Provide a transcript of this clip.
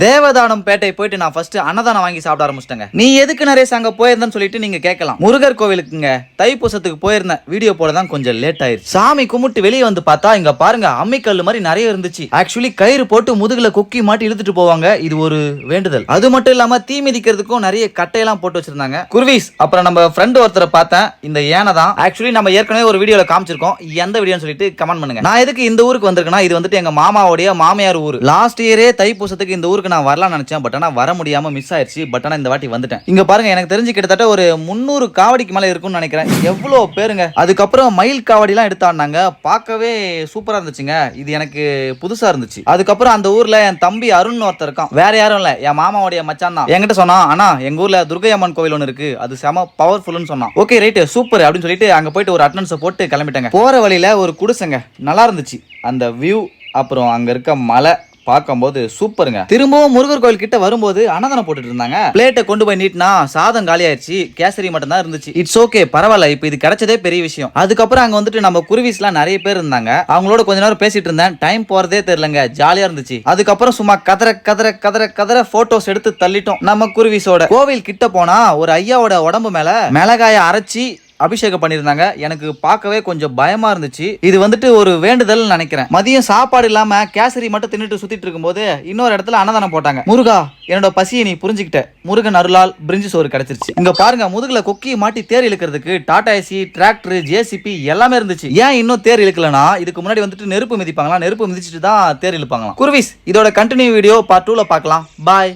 தேவதானம் பேட்டை போயிட்டு நான் ஃபர்ஸ்ட் அன்னதானம் வாங்கி சாப்பிட ஆரம்பிச்சிட்டேங்க. நீ எதுக்கு நரேஷ் அங்க போயிருந்தேன்னு சொல்லிட்டு நீங்க கேட்கலாம். முருகர் கோவிலுக்குங்க தைப்பூசத்துக்கு போயிருந்தேன். வீடியோ போட தான் கொஞ்சம் லேட் ஆயிருச்சு. சாமி கும்பிட்டு வெளியே வந்து பார்த்தா இங்க பாருங்க அம்மிக்கல் மாதிரி நிறைய இருந்துச்சு. ஆக்சுவலி கயிறு போட்டு முதுகுல கொக்கி மாட்டி இழுத்துட்டு போவாங்க. இது ஒரு வேண்டுதல். அது மட்டும் இல்லாம தீ மிதிக்கிறதுக்கும் நிறைய கட்டையெல்லாம் போட்டு வச்சிருந்தாங்க. குர்வீஸ் அப்புறம் நம்ம ஃப்ரெண்ட் ஒருத்தரை பார்த்தேன். இந்த யானை தான். ஆக்சுவலி நம்ம ஏற்கனவே ஒரு வீடியோல காமிச்சிருக்கோம். எந்த வீடியோன்னு சொல்லிட்டு கமெண்ட் பண்ணுங்க. நான் எதுக்கு இந்த ஊருக்கு வந்திருக்கேன்னா இது வந்துட்டு எங்க மாமாவுடைய மாமியார் ஊர். லாஸ்ட் இயரே தைப்பூசத்துக்கு இந்த ஊருக்கு நான் வரலாம்னு நினைச்சேன். பட் ஆனா வர முடியாம மிஸ் ஆயிருச்சு. பட் ஆனா இந்த வாட்டி வந்துட்டேன். இங்க பாருங்க எனக்கு தெரிஞ்சு கிட்டத்தட்ட ஒரு 300 காவடிக்கு மேல இருக்கும்னு நினைக்கிறேன். எவ்வளவு பேருங்க. அதுக்கப்புறம் மயில் காவடி எல்லாம் எடுத்தாண்டாங்க. பார்க்கவே சூப்பரா இருந்துச்சுங்க. இது எனக்கு புதுசா இருந்துச்சு. அதுக்கப்புறம் அந்த ஊர்ல என் தம்பி அருண் ஒருத்தர் இருக்கான். வேற யாரும் இல்ல என் மாமாவுடைய மச்சான் தான். என்கிட்ட சொன்னா ஆனா எங்க ஊர்ல துர்கை அம்மன் கோவில் ஒன்று இருக்கு. அது செம பவர்ஃபுல்னு சொன்னான். ஓகே ரைட் சூப்பர் அப்படின்னு சொல்லிட்டு அங்க போயிட்டு ஒரு அட்டெண்டன்ஸ் போட்டு கிளம்பிட்டாங்க. போற வழியில ஒரு குடிசைங்க நல்லா இருந்துச்சு. அந்த வியூ அப்புறம் அங்க இருக்க மலை பார்க்கும்போது சூப்பருங்க. திரும்பவும் முருகர் கோயில் கிட்ட வரும்போது அன்னதானம் போட்டுட்டு இருந்தாங்க. பிளேட்டை கொண்டு போய் நீட்டினா சாதம் காலி ஆயிடுச்சு. கேசரி மட்டும் தான் இருந்துச்சு. இட்ஸ் ஓகே பரவாயில்ல. இப்போ இது கிடைச்சதே பெரிய விஷயம். அதுக்கப்புறம் அங்க வந்துட்டு நம்ம குருவிஸ்லாம் நிறைய பேர் இருந்தாங்க. அவங்களோட கொஞ்ச நேரம் பேசிட்டு இருந்தேன். டைம் போறதே தெரியலங்க. ஜாலியா இருந்துச்சு. அதுக்கப்புறம் சும்மா கதற போட்டோஸ் எடுத்து தள்ளிட்டோம். நம்ம குருவிஸோட கோவில் கிட்ட போனா ஒரு ஐயாவோட உடம்பு மேல மிளகாய அரைச்சி அபிஷேகம் பண்ணிருந்தாங்க. எனக்கு பார்க்கவே கொஞ்சம் பயமா இருந்துச்சு. இது வந்துட்டு ஒரு வேண்டுதல் நினைக்கிறேன். மதியம் சாப்பாடு இல்லாம கேசரி மட்டும் தின்னுட்டு சுத்திட்டு இருக்கும்போது இன்னொரு இடத்துல அன்னதானம் போட்டாங்க. முருகா என்னோட பசியை நீ புரிஞ்சுக்கிட்ட. முருகன் அருளால் பிரிஞ்சு சோறு கிடைச்சிருச்சு. இங்க பாருங்க முதுகுல கொக்கி மாட்டி தேர் இழுக்கிறதுக்கு டாடா ஏசி டிராக்டர் ஜேசிபி எல்லாமே இருந்துச்சு. ஏன் இன்னும் தேர் இழுக்கலனா இதுக்கு முன்னாடி வந்துட்டு நெருப்பு மிதிப்பாங்களா. நெருப்பு மிதிச்சுட்டு தான் தேர் இழுப்பாங்களாம். குருவிஸ் இதோட கண்டினியூ வீடியோ பார்ட் 2ல பார்க்கலாம். பாய்.